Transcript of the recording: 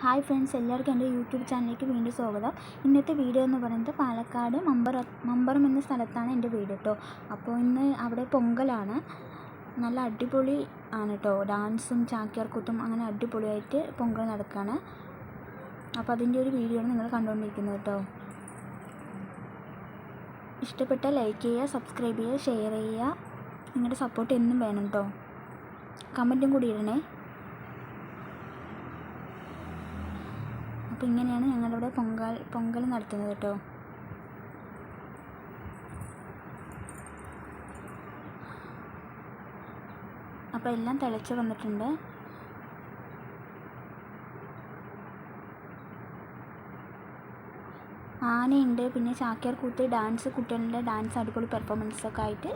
Hi friends, എല്ലാവർക്കും എൻ്റെ YouTube ചാനലിലേക്ക് വീണ്ടും സ്വാഗതം. ഇന്നത്തെ വീഡിയോ എന്ന് പറയുന്നത് പാലക്കാട് മമ്പറം എന്ന സ്ഥലത്താണ് എൻ്റെ വീട് കേട്ടോ. അപ്പോൾ ഇന്ന് അവിടെ പൊങ്കലാണ്. നല്ല അടിപൊളി ആണ് കേട്ടോ. ഡാൻസും ചാക്യാർകൂത്തും അങ്ങനെ അടിപൊളിയായിട്ട് പൊങ്കൽ നടക്കുകയാണ്. അപ്പോൾ അതിൻ്റെ ഒരു വീഡിയോ ആണ് നിങ്ങൾ കണ്ടുകൊണ്ടിരിക്കുന്നത് കേട്ടോ. ഇഷ്ടപ്പെട്ട ലൈക്ക് ചെയ്യുക, സബ്സ്ക്രൈബ് ചെയ്യുക, ഷെയർ ചെയ്യുക. നിങ്ങളുടെ സപ്പോർട്ട് എന്നും വേണം കേട്ടോ. കമൻറ്റും കൂടി ഇടണേ. അപ്പോൾ ഇങ്ങനെയാണ് ഞങ്ങളിവിടെ പൊങ്കൽ നടത്തുന്നത് കേട്ടോ. അപ്പോൾ എല്ലാം തിളച്ച് വന്നിട്ടുണ്ട്. ആനയുണ്ട്, പിന്നെ ചാക്യാർകൂത്ത്, ഡാൻസ്, കുട്ടികളുടെ ഡാൻസ്, അടിപൊളി പെർഫോമൻസ് ഒക്കെ ആയിട്ട്